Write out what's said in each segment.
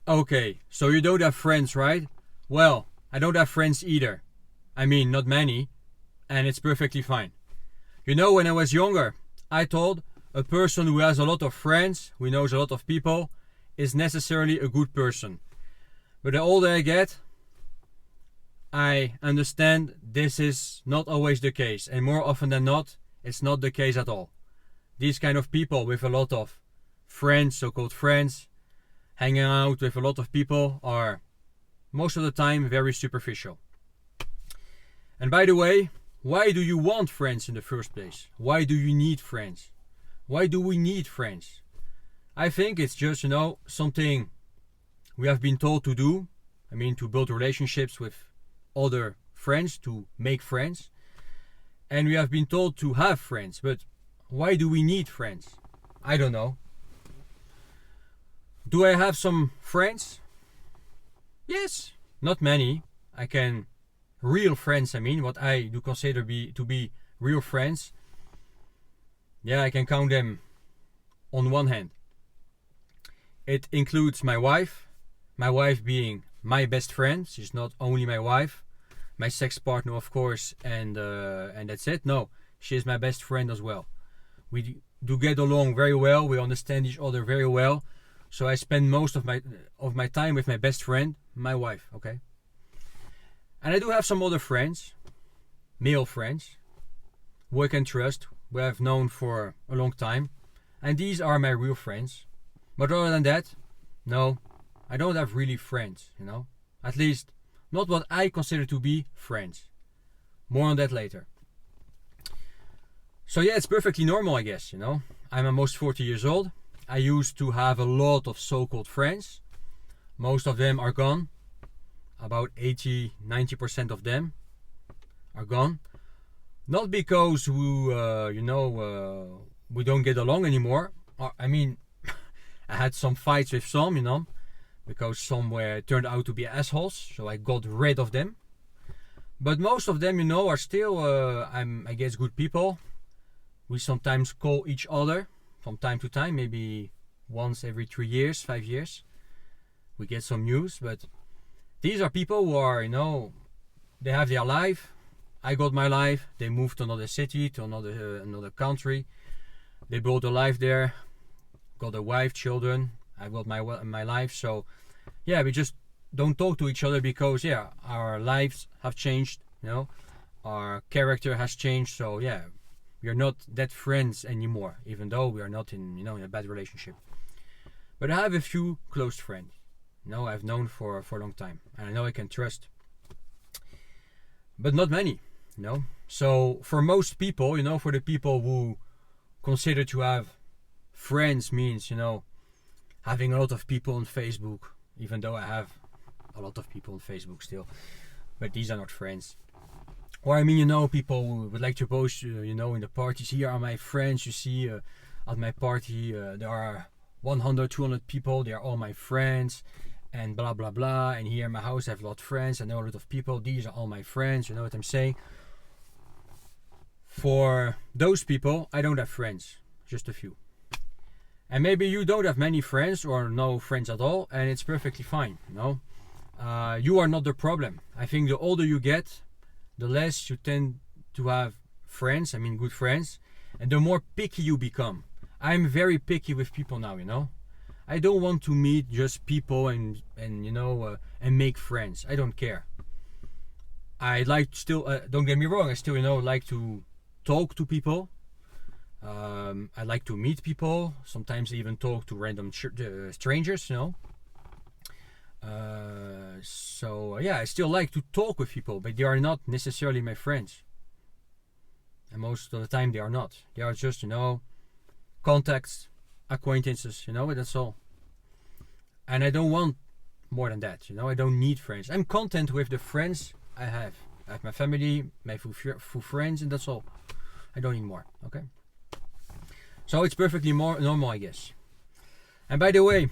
Okay, so you don't have friends, right? Well, I don't have friends either. I mean, not many, and it's perfectly fine. You know, when I was younger, I thought a person who has a lot of friends, who knows a lot of people, is necessarily a good person. But the older I get, I understand this is not always the case, and more often than not, it's not the case at all. These kind of people with a lot of friends, so-called friends, hanging out with a lot of people are most of the time very superficial. And by the way, why do you want friends in the first place? Why do you need friends? Why do we need friends? I think it's just, something we have been told to do. I mean, to build relationships with other friends, to make friends. And we have been told to have friends. But why do we need friends? I don't know. Do I have some friends? Yes, not many. Real friends, what I do consider to be real friends. Yeah, I can count them on one hand. It includes my wife being my best friend. She's not only my wife, my sex partner, of course, and that's it. No, she is my best friend as well. We do get along very well. We understand each other very well. So I spend most of my time with my best friend, my wife. Okay. And I do have some other friends, male friends, who I can trust, who I've known for a long time, and these are my real friends. But other than that, no, I don't have really friends. At least not what I consider to be friends. More on that later. So yeah, it's perfectly normal, I guess. I'm almost 40 years old. I used to have a lot of so-called friends. Most of them are gone. About 80-90% of them are gone. Not because we don't get along anymore. I had some fights with some, because some turned out to be assholes, so I got rid of them. But most of them, are still, I guess, good people. We sometimes call each other from time to time, maybe once every 3 years, 5 years. We get some news, but these are people who are, they have their life. I got my life. They moved to another city, to another country. They built a life there, got a wife, children. I got my life. So, yeah, we just don't talk to each other because, yeah, our lives have changed. Our character has changed. So, yeah, we are not that friends anymore, even though we are not in a bad relationship. But I have a few close friends. I've known for a long time, and I know I can trust. But not many, So for most people, for the people who consider to have friends means, having a lot of people on Facebook, even though I have a lot of people on Facebook still. But these are not friends. Or people who would like to post, in the parties. Here are my friends, you see, at my party, there are 100, 200 people, they are all my friends. And blah blah blah, and here in my house I have a lot of friends, I know a lot of people, these are all my friends, you know what I'm saying? For those people, I don't have friends, just a few. And maybe you don't have many friends or no friends at all, and it's perfectly fine, you are not the problem. I think the older you get, the less you tend to have friends, good friends, and the more picky you become. I'm very picky with people now, I don't want to meet just people and make friends. I don't care. I like still, don't get me wrong, I still like to talk to people. I like to meet people. Sometimes even talk to random strangers. So yeah, I still like to talk with people, but they are not necessarily my friends. And most of the time they are not. They are just contacts, acquaintances, that's all. And I don't want more than that, I don't need friends. I'm content with the friends I have. I have my family, my few friends, and that's all. I don't need more, okay? So it's perfectly more normal, I guess. And by the way,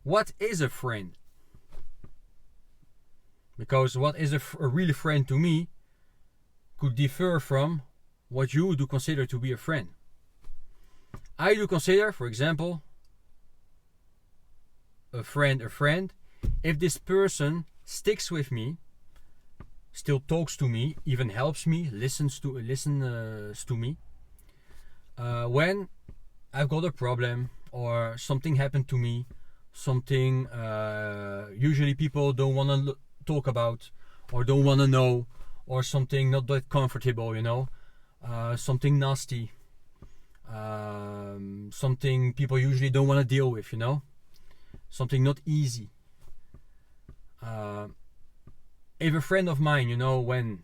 what is a friend? Because what is a real friend to me could differ from what you do consider to be a friend. I do consider, for example, a friend, if this person sticks with me, still talks to me, even helps me, listens to me, when I've got a problem or something happened to me, something usually people don't want to talk about or don't want to know, or something not that comfortable, something nasty, something people usually don't want to deal with, something not easy. If a friend of mine, when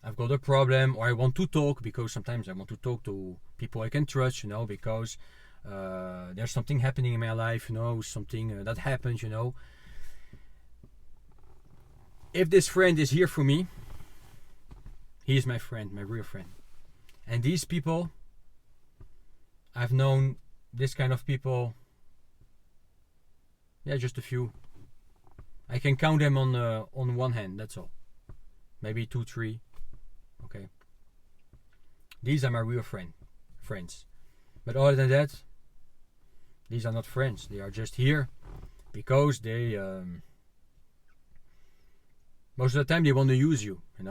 I've got a problem or I want to talk, because sometimes I want to talk to people I can trust, because there's something happening in my life, something that happens, If this friend is here for me, he is my friend, my real friend. And these people, I've known this kind of people, just a few. I can count them on one hand, that's all. Maybe 2, 3. Okay. These are my real friends. But other than that, these are not friends. They are just here because they most of the time they want to use you, they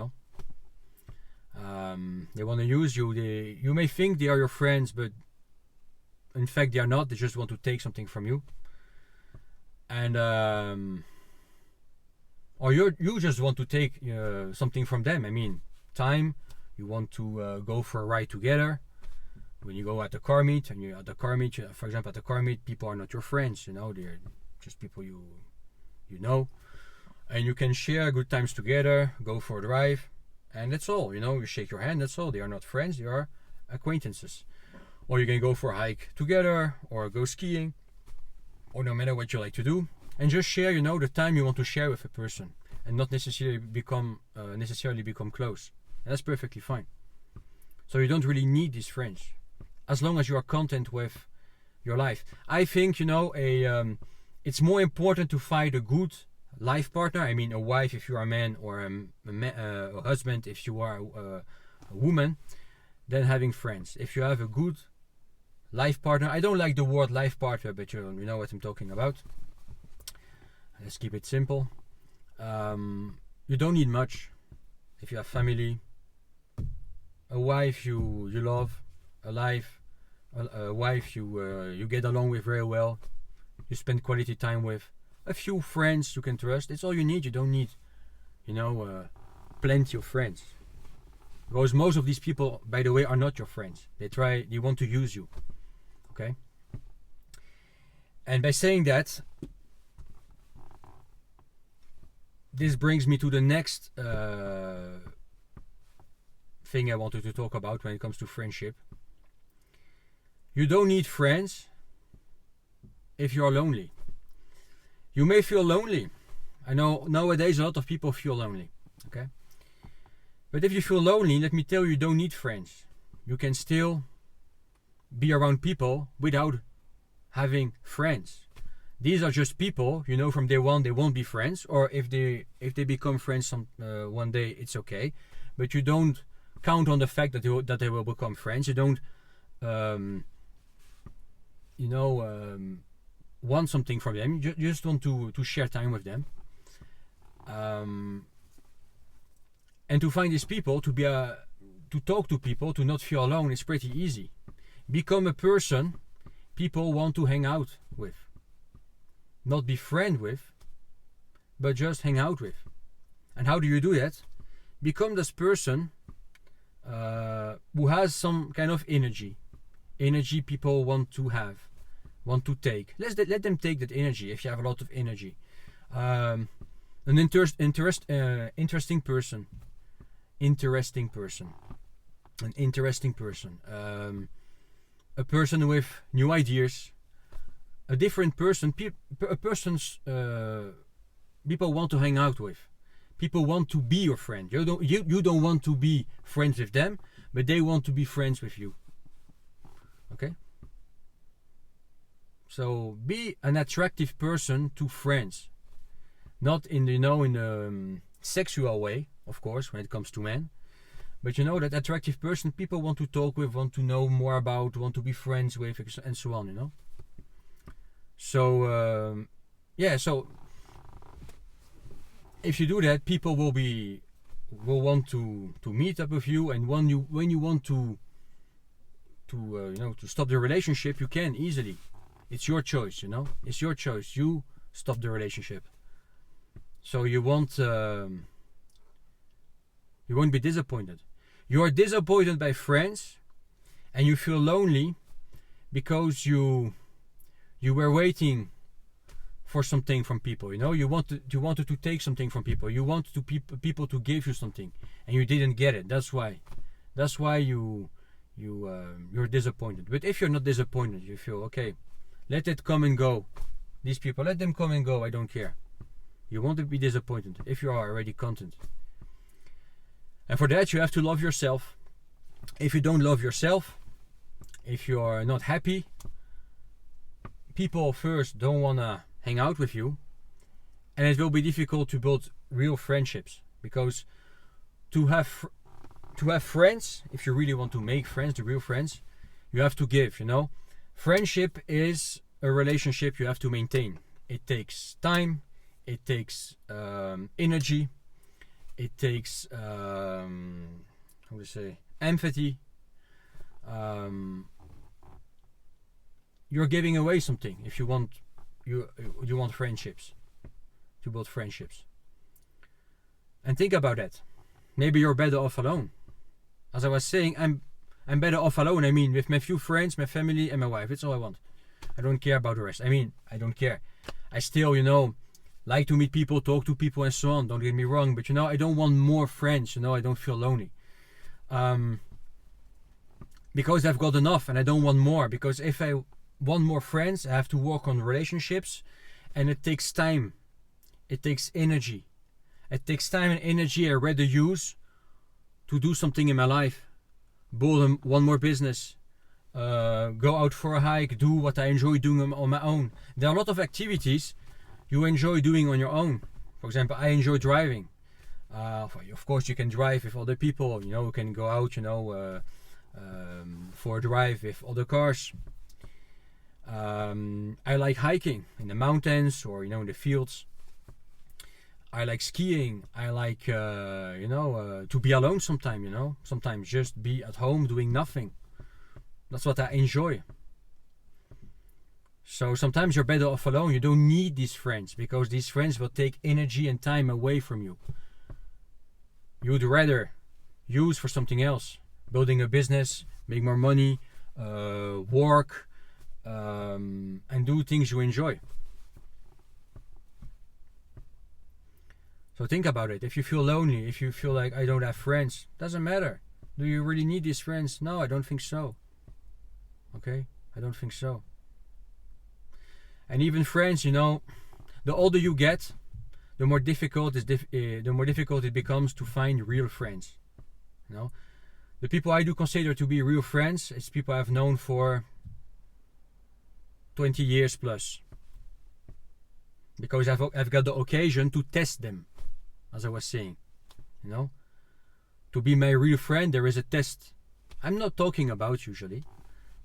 want to use you. You may think they are your friends, but in fact they are not. They just want to take something from you. And or you just want to take something from them. I mean, time. You want to go for a ride together. When you go at the car meet, and you're at the car meet, for example, at the car meet, people are not your friends. They're just people you know, and you can share good times together, go for a drive, and that's all. You shake your hand. That's all. They are not friends. They are acquaintances. Or you can go for a hike together, or go skiing, or no matter what you like to do, and just share, the time you want to share with a person, and not necessarily become close. And that's perfectly fine. So you don't really need these friends, as long as you are content with your life. I think it's more important to find a good life partner. I mean, a wife if you are a man, or a husband if you are a woman, than having friends. If you have a good life partner, I don't like the word life partner, but you know what I'm talking about. Let's keep it simple. You don't need much. If you have family, a wife you love, a wife you get along with very well, you spend quality time with, a few friends you can trust. It's all you need. You don't need, plenty of friends. Because most of these people, by the way, are not your friends. They want to use you. Okay? And by saying that, this brings me to the next thing I wanted to talk about when it comes to friendship. You don't need friends if you are lonely. You may feel lonely. I know nowadays a lot of people feel lonely. Okay? But if you feel lonely, let me tell you, you don't need friends. You can still be around people without having friends. These are just people, from day one they won't be friends, or if they become friends one day, it's okay. But you don't count on the fact that they will become friends. You don't want something from them. You just want to share time with them. And to find these people, to talk to people, to not feel alone, is pretty easy. Become a person people want to hang out with. Not be friend with, but just hang out with. And how do you do that? Become this person who has some kind of energy people want to have, want to take. Let them take that energy. If you have a lot of energy, an interesting person, a person with new ideas, a different person, a person's people want to hang out with. People want to be your friend. You don't want to be friends with them, but they want to be friends with you. Okay? So be an attractive person to friends. Not in the sexual way, of course, when it comes to men. But that attractive person people want to talk with, want to know more about, want to be friends with, and so on, So yeah, so if you do that, people will want to meet up with you, and when you want to to stop the relationship, you can easily. It's your choice, it's your choice. You stop the relationship, so you won't be disappointed. You are disappointed by friends, and you feel lonely because you were waiting for something from people. You wanted to take something from people. You wanted people to give you something, and you didn't get it. That's why you're disappointed. But if you're not disappointed, you feel okay. Let it come and go. These people, let them come and go. I don't care. You won't be disappointed if you are already content. And for that, you have to love yourself. If you don't love yourself, if you are not happy, people first don't want to hang out with you, and it will be difficult to build real friendships, because to have friends, if you really want to make friends, the real friends, you have to give. Friendship is a relationship you have to maintain. It takes time, it takes energy, it takes empathy. You're giving away something if you want friendships, to build friendships. And think about that. Maybe you're better off alone. As I was saying, I'm better off alone. I mean, with my few friends, my family, and my wife. That's all I want. I don't care about the rest. I don't care. I still, like to meet people, talk to people, and so on. Don't get me wrong, but I don't want more friends. I don't feel lonely. Because I've got enough, and I don't want more. Because if I want more friends, I have to work on relationships, and it takes time. It takes energy. It takes time and energy I'd rather use to do something in my life. Build one more business. Go out for a hike. Do what I enjoy doing on my own. There are a lot of activities you enjoy doing on your own. For example, I enjoy driving. Of course, you can drive with other people. You can go out, for a drive with other cars. I like hiking in the mountains or in the fields. I like skiing. I like to be alone sometimes. Sometimes just be at home doing nothing. That's what I enjoy. So sometimes you're better off alone. You don't need these friends, because these friends will take energy and time away from you. You'd rather use for something else. Building a business, make more money, work, and do things you enjoy. So think about it. If you feel lonely, if you feel like I don't have friends, doesn't matter. Do you really need these friends? No, I don't think so. Okay? I don't think so. And even friends, the older you get, the more difficult it becomes to find real friends. The people I do consider to be real friends is people I've known for 20 years plus. Because I've got the occasion to test them, as I was saying. To be my real friend, there is a test. I'm not talking about usually,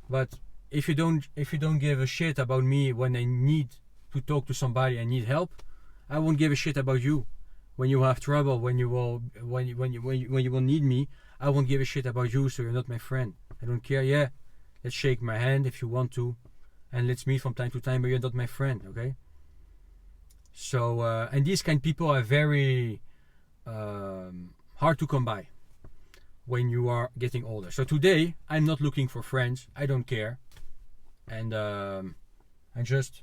but if you don't give a shit about me when I need to talk to somebody and need help, I won't give a shit about you. When you have trouble, when you will need me, I won't give a shit about you, so you're not my friend. I don't care. Yeah, let's shake my hand if you want to, and let's meet from time to time, but you're not my friend, okay? So, and these kind of people are very hard to come by when you are getting older. So today, I'm not looking for friends. I don't care. And I'm just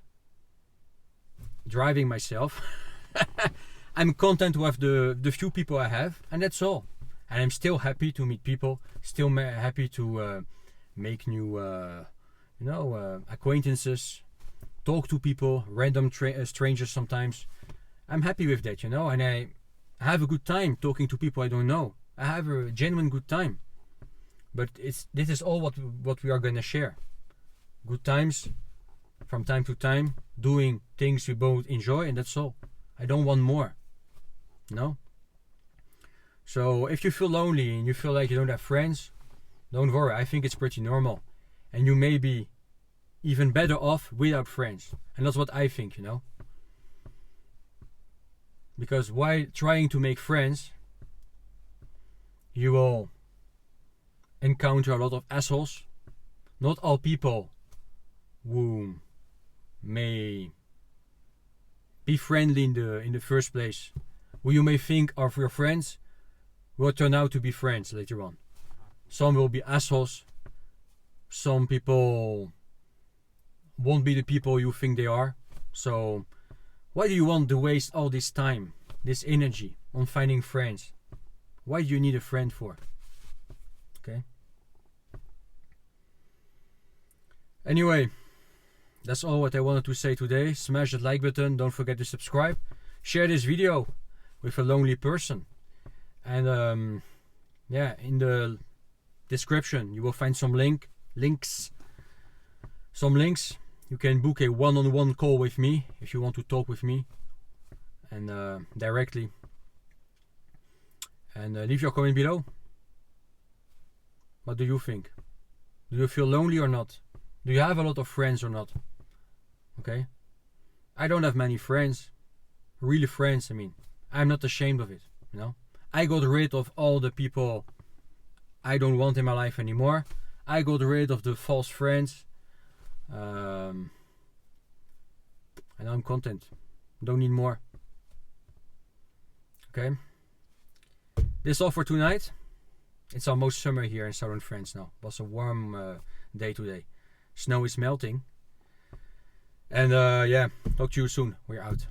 driving myself. I'm content with the few people I have, and that's all. And I'm still happy to meet people, still happy to make new acquaintances, talk to people, random strangers sometimes. I'm happy with that, and I have a good time talking to people I don't know. I have a genuine good time. But this is all what we are going to share. Good times from time to time, doing things we both enjoy, and that's all. I don't want more. No? So if you feel lonely and you feel like you don't have friends, don't worry. I think it's pretty normal. And you may be even better off without friends. And that's what I think, Because while trying to make friends, you will encounter a lot of assholes. Not all people who may be friendly in the first place, who you may think are your friends, will turn out to be friends later on. Some will be assholes. Some people won't be the people you think they are. So why do you want to waste all this time, this energy on finding friends? Why do you need a friend for? Okay. Anyway, that's all what I wanted to say today. Smash that like button. Don't forget to subscribe. Share this video with a lonely person. And yeah, in the description you will find some links. You can book a one-on-one call with me if you want to talk with me, and directly. And leave your comment below. What do you think? Do you feel lonely or not? Do you have a lot of friends or not? Okay. I don't have many friends. Really friends, I mean. I'm not ashamed of it, you know. I got rid of all the people I don't want in my life anymore. I got rid of the false friends. And I'm content. Don't need more. Okay. This is all for tonight. It's almost summer here in southern France now. It was a warm day today. Snow is melting. And yeah, talk to you soon. We're out.